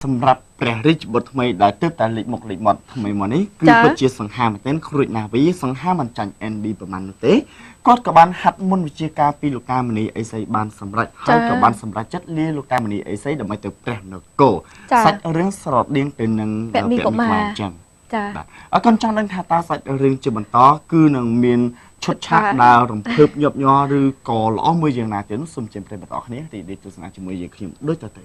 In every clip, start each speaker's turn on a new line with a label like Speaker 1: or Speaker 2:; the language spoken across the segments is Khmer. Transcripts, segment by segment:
Speaker 1: สำหรับព្រះរាជបុត្រថ្មីដែលទើបតែលេចមុខលេចមាត់ថ្មីមកនេះគឺពិតជាសង្ហាមែនទែនគ្រួចណាស់វីសង្ហាមិនចាញ់ ND ប្រហែលនោះទេគាត់ក៏បានហាត់មុនវិជាការពីលោកតាមនីអេសីបានសម្រេចហើយក៏បានសម្រេចចិត្តលាលោកតាមនីអេសីដើម្បីទៅព្រះនគរសាច់រឿងស្រដៀងទៅនឹងពាក់មីកុមារអញ្ចឹងចាបាទអរគុណចង់ដឹងថាតើសាច់រឿងជាបន្តគឺនឹងមានឈុតឆាកដើររំភើបញាប់ញ័រឬក៏ល្អមួយយ៉ាងណាទៀតនោះសូមជម្រាបប្រិយមិត្តអរគ្នាទីនេះទស្សនាជាមួយយើងខ្ញុំដូចតទៅ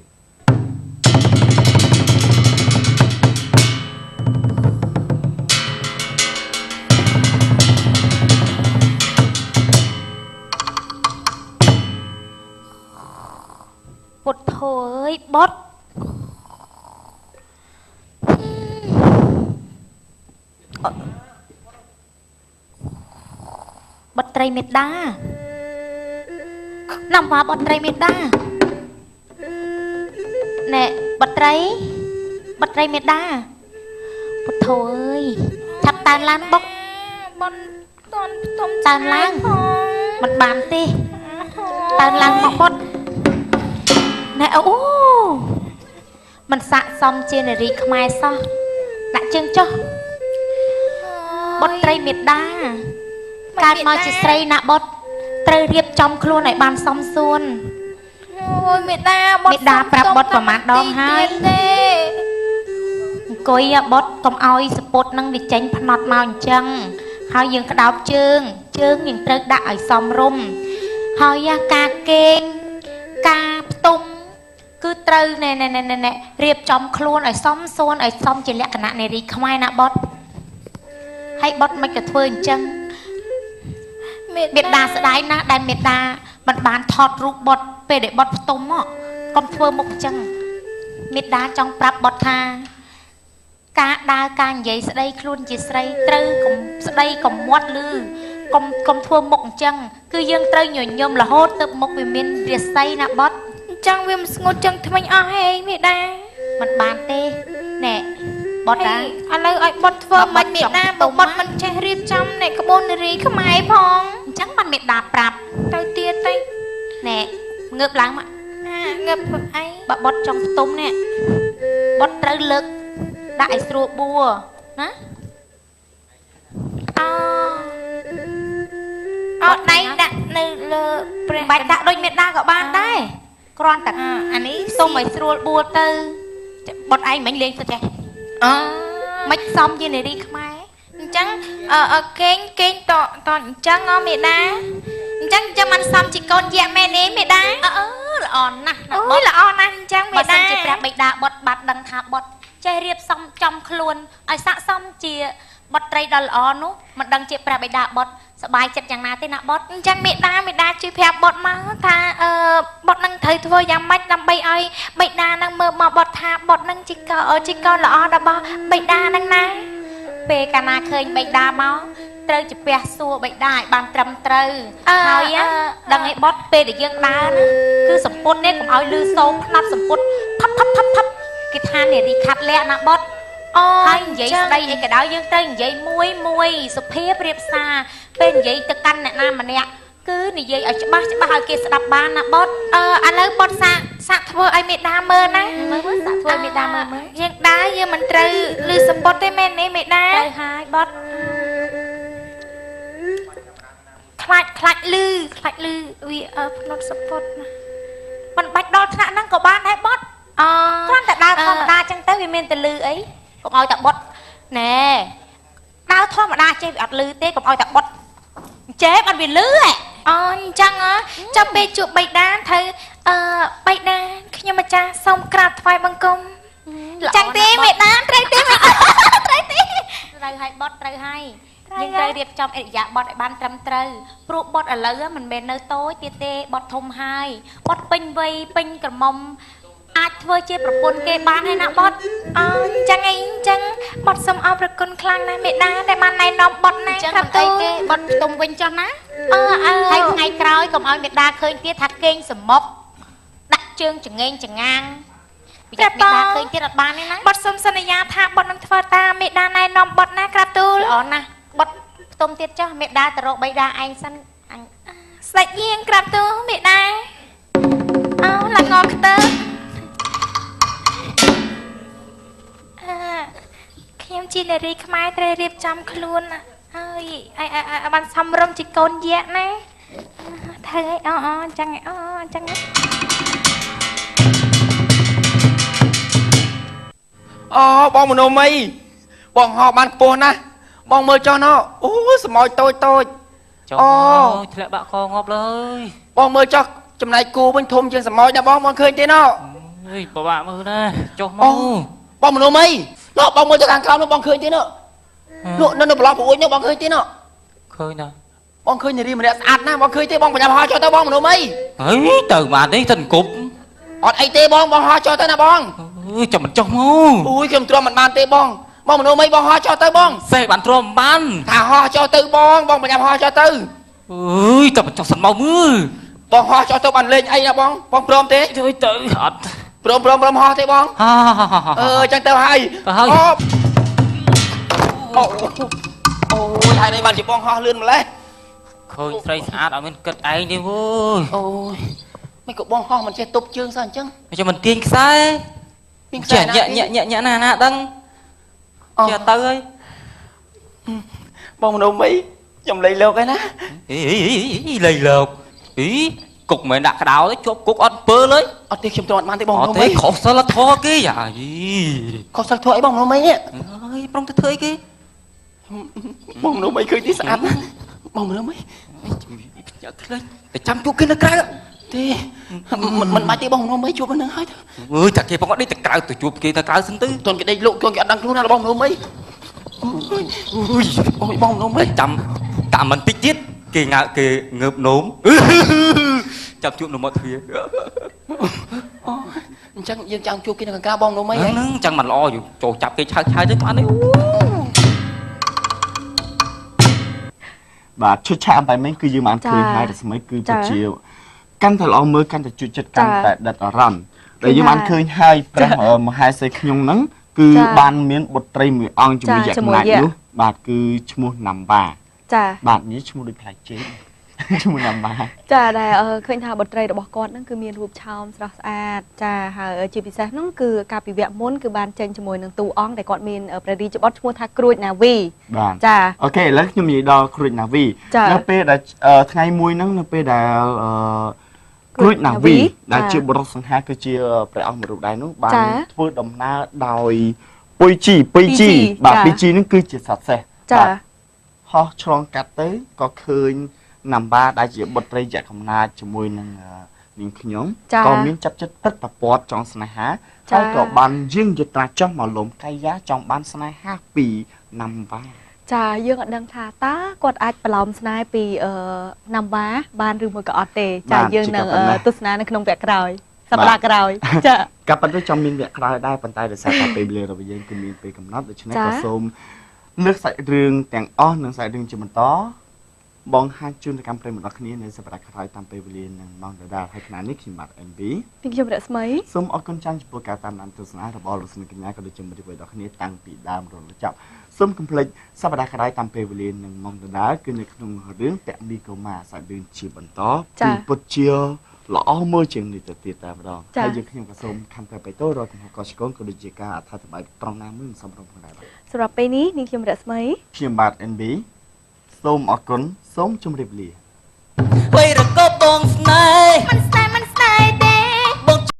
Speaker 2: ពុតធើយបុតបុតត្រីមេដានំមកបុតត្រីមេដាណែបុតត្រីមេដាពុតធើយឆាប់តានឡើងបុកបុនតន់ផ្ទុំតានឡើងមិនបានទេតានឡើងមកបុតណែអូมันស័កសមជានារីខ្មែរសោះដាក់ជើងចុះបុត្រីមេដាកើតមកជាស្រីណាបុតត្រូវរៀបចំខ្លួនឲ្យបានសមសួនអូយមេដាបុតមេដាប្រាប់បុតប្រមាណដងហើយទេអង្គុយបុតកុំឲ្យសពុតនឹងវាចេញផ្នត់មកអញ្ចឹងហើយយើងក្តោបជើងយើងត្រូវដាក់ឲ្យសមរម្យហើយការគេងការផ្ទុំគឺត្រូវណែរៀបចំខ្លួនឲ្យសមសួនឲ្យសមជាលក្ខណៈនារីខ្មែរណាបុតហើយបុតមិនក៏ធ្វើអញ្ចឹងមេដាស្ដាយណាស់ដែលមេដាមិនបានថតរូបបុតពេលដែលបុតផ្ទុំកុំធ្វើមុខអញ្ចឹងមេដាចង់ប្រាប់បុតថាការដើរការនិយាយស្ដីខ្លួនជាស្រីត្រូវកុំស្ដីកុំមាត់លឺកុំធ្វើមុខអញ្ចឹងគឺយើងត្រូវញញឹមរហូតទៅមុខវាមានរាសីណាបុតចឹងវាមិនស្ងួតចឹងថ្មិញអស់ហេមេដាមិនបានទេណែបុតឥឡូវឲ្យបុតធ្វើមិនមេដាបើបុតមិនចេះរៀបចំណែក្បូននារីខ្មែរផងអញ្ចឹងបានមេដាប្រាប់ទៅទៀតទៅណែងើបឡើងមកងើបអីបើបុតចង់ផ្ទុំនេះបុតត្រូវលើកដាក់ឲ្យស្រួលបួណាអត់ដៃដាក់នៅលើព្រះបាច់ដាក់ដូចមេដាក៏បានដែរគ្រាន់តែអានេះសុំឲ្យស្រួលបួលទៅបុតឯងមិញលេងទៅចេះមិនសមជានារីខ្មែរអញ្ចឹងគេងតអញ្ចឹងមេដាអញ្ចឹងមិនសមជាកូនយៈមែនទេមេដាល្អណាស់អូយល្អណាស់អញ្ចឹងមេដាបើសិនជាព្រះបិតាបុតបាត់ដឹងថាបុតចេះរៀបចំចំខ្លួនឲ្យស័ក្តិសមជាបុត្រីដ៏ល្អនោះមិនដឹងជាព្រះបិតាបុតសบายចិត្តយ៉ាងណាទេណាបុតអញ្ចឹងមេដាជួយប្រាប់បុតមកថាបុតនឹងត្រូវធ្វើយ៉ាងម៉េចដើម្បីឲ្យបិតានឹងមើលមកបុតថាបុតនឹងជាកូនល្អរបស់បិតានឹងណាពេលកាលណាឃើញបិតាមកត្រូវជាពះសួរបិតាឲ្យបានត្រឹមត្រូវហើយដឹងឲ្យបុតពេលដែលយើងដើរគឺសម្ពុតនេះកុំឲ្យលឺសូរផ្នត់សម្ពុតផាប់គេថានារីខាត់លះណាបុតហើយនិយាយស្ដីអីក៏ដោយយើងត្រូវនិយាយមួយសុភាពរៀបសារពេលនិយាយទៅកាន់អ្នកណាម្នាក់គឺនិយាយឲ្យច្បាស់ឲ្យគេស្ដាប់បានណាបុតឥឡូវបុតសាក់ធ្វើឲ្យមេដាមើលណាមើលសាក់ធ្វើមេដាមើលយើងដើរយើងមិនត្រូវលឺសម្ពុតទេមែនទេមេដាត្រូវហើយបុតខ្លាចលឺវាផ្នត់សម្ពុតណាមិនបាច់ដល់ថ្នាក់ហ្នឹងក៏បានដែរបុតគ្រាន់តែដើរធម្មតាចឹងទៅវាមានតែលឺអីកុំឲ្យតែបុតណែដើរធម្មតាចេះវាអត់លឺទេកុំឲ្យតែបុតចេះអត់វាលឺអញ្ចឹងចាំពេលជួបបិតាត្រូវបិតាខ្ញុំម្ចាស់សូមក្រាបថ្វាយបង្គំចឹងទេមេដាត្រូវទេត្រូវឲ្យបុតត្រូវឲ្យយើងត្រូវរៀបចំអរិយាបថឲ្យបានត្រឹមត្រូវព្រោះបុតឥឡូវមិនមែននៅតូចទៀតទេបុតធំហើយបុតពេញវ័យពេញក្រមុំអាចធ្វើជាប្រពន្ធគេបានហើយណាបុតអញ្ចឹងបុតសូមអរព្រគុណខ្លាំងណាស់មេដាដែលបានណែនាំបុតណាប្រាប់ទៅគេបុតផ្ទុំវិញចុះណាហើយថ្ងៃក្រោយកុំឲ្យមេដាឃើញទៀតថាគេងសមុកដាក់ជើងចងេងចងាងពីមេដាឃើញទៀតអត់បានទេណាបុតសូមសន្យាថាបុតនឹងធ្វើតាមមេដាណែនាំបុតណាក្រាបទូលល្អណាស់បុតផ្ទុំទៀតចុះមេដាទៅរកបិតាឯងសិនស្ដេចយាងក្រាបទូលមេដាឡើងងខ្ទើ ជានារីខ្មែរត្រូវរៀបចំខ្លួនហើយឲ្យបានសំរុំជាកូនយក្សណាធ្វើឲ្យអញ្ចឹងអញ្ចឹង
Speaker 3: អូបងមនោមីបងហោបានខ្ពស់ណាស់បងមើលចុះណោអូសម្អោចតូចតូចអូធ្លាក់បាក់កងាប់លើយបងមើលចុះចំណែកគូវិញធំជាងសម្អោចណាបងឃើញទេណោអើយពិបាកមើលណាចុះមកបងមនោមីណោបងមើលទៅខាងក្រោមនោះបងឃើញទេណោនោះនៅប្រឡោះប្រួយនោះបងឃើញទេណោឃើញណាបងឃើញនារីម្នាក់ស្អាតណាស់បងឃើញទេបងប្រញាប់ហោចុះទៅបងមនោមីហីទៅបានទេទៅគប់អត់អីទេបងហោចុះទៅណាបងអើយចាំមិនចុះមកអូយខ្ញុំទ្រាំមិនបានទេបងមនោមីបងហោចុះទៅបងសេះបានទ្រាំមិនបានថាហោចុះទៅបងប្រញាប់ហោចុះទៅអើយតែមិនចុះសិនមកមើលបងហោចុះទៅបានលេងអីណាបងព្រមទេជួយទៅអត់ព្រមហោទេបងចឹងទៅហើយអូយហើយនេះបានជាបងហោលឿនម្លេះឃើញស្រីស្អាតអត់មានគិតឯងទេវើយអូយមិនក៏បងហោះមិនចេះទប់ជើងសោះអញ្ចឹងចាំមិនទាញខ្សែទាញខ្សែញាក់ណាដឹងចេះទៅហើយបងមនោមីខ្ញុំលៃលោកហើយណាលៃលោកគុកមិនដាក់ក្តៅទេជាប់គុកអត់ពើលើអត់ទេខ្ញុំទៅអត់បានទេបងមនោមីខុសសិលធម៌គេយ៉ាខុសសិលធម៌អីបងមនោមីនេះអើយប្រុងទៅធ្វើអីគេបងមនោមីឃើញទីស្អាតណាបងមនោមីញ៉ាំឃើញតែចាំជួបគេនៅក្រៅទេមិនបាច់ទេបងមនោមីជួបគេនឹងហើយអើយតែគេបងអត់ដេកទៅក្រៅទៅជួបគេទៅក្រៅសិនទៅតន់គេដេកលោកគេអត់ដឹងខ្លួនណាបងមនោមីអូយបងមនោមីចាំតាមមិនតិចទៀតគេងើបគេងើបនោមចាប់ជួបនៅមាត់ទ្វារអញ្ចឹងយើងចង់ជួបគេនៅកង្ការបងមនោមីហ្នឹងអញ្ចឹងមិនល្អយូរចូលចាប់គេឆៅទៅបានទេ
Speaker 1: បាទឈុតឆាកអំបែមិញគឺយើងបានឃើញហើយរស្មីគឺពិតជាកាន់តែល្អមើលកាន់តែជួយចិត្តកាន់តែដិតអារម្មណ៍ដែលយើងបានឃើញហើយព្រះមហាសេខខ្ញុំហ្នឹងគឺបានមានបុត្រីមួយអង្គជាមួយយក្សណាចនោះបាទគឺឈ្មោះណាំបាចាបាទនេះឈ្មោះដូចផ្លែចេកឈ្មោះណាំបាចាដែលឃើញថាបុត្រីរបស់គាត់ហ្នឹងគឺមានរូបឆោមស្រស់ស្អាតចាហើយជាពិសេសហ្នឹងគឺកាលពីវគ្គមុនគឺបានចេញជាមួយនឹងទូអង្គដែលគាត់មានព្រះរាជបុត្រឈ្មោះថាគ្រួចណាវីចាអូខេឥឡូវខ្ញុំនិយាយដល់គ្រួចណាវីនៅពេលដែលថ្ងៃមួយហ្នឹងនៅពេលដែលគ្រួចណាវីដែលជាបុរសសង្ហាគឺជាព្រះអង្គមួយរូបដែរនោះបានធ្វើដំណើរដោយពុយជីបាទពុយជីហ្នឹងគឺជាសត្វសេះចាហោះឆ្លងកាត់ទៅក៏ឃើញណាំបាដែលជាបុត្រីយក្សកំណាចជាមួយនឹងនាងខ្ញុំក៏មានចាប់ចិត្តពិតប្រពាត់ចង់ស្នេហាហើយក៏បានយាងយត្រាចុះមកលំកាយាចង់បានស្នេហាពីណាំបាចាយើងអត់ដឹងថាតើគាត់អាចប្រឡំស្នេហ៍ពីណាំបាបានឬមួយក៏អត់ទេចាយើងនឹងទស្សនានៅក្នុងវគ្គក្រោយសប្តាហ៍ក្រោយចាក៏ប៉ុន្តែចង់មានវគ្គក្រោយដែរប៉ុន្តែដោយសារតែពេលវេលារបស់យើងគឺមានពេលកំណត់ដូច្នេះក៏សូមលើកសាច់រឿងទាំងអស់និងសាច់រឿងជាបន្តបងហាជូនទៅកម្មប្រិយមិត្តរបស់គ្នានៅសប្តាហ៍ក្រោយតាមពេលវេលានឹងម៉ោងដដែលហើយខណៈនេះខ្ញុំបាទ NB ខ្ញុំរស្មីសូមអរគុណច្រើនចំពោះការតាមដានទស្សនារបស់លោកស្រីកញ្ញាក៏ដូចជាមិត្តភ័ក្តិរបស់គ្នាតាំងពីដើមរហូតដល់ចប់សូមកុំភ្លេចសប្តាហ៍ក្រោយតាមពេលវេលានឹងម៉ោងដដែលគឺនៅក្នុងរឿងពាក់មីកូម៉ាសាច់រឿងជាបន្តពីពុតជាល្អមើលជាងនេះទៅទៀតតែម្ដងហើយយើងខ្ញុំក៏សូមខំទៅបេតូរកកំហុសកឆ្កូនក៏ដូចជាការអត្ថាធិប្បាយត្រង់ណាមួយមិនសមរម្យផងដែរសម្រាប់ពេលនេះនាងខ្ញុំរស្មីខ្ញុំបាទ NB សូមអរគុណសូមជម្រាបលាវ័យរកបងស្នេហ៍មិនស្នេហ៍មិន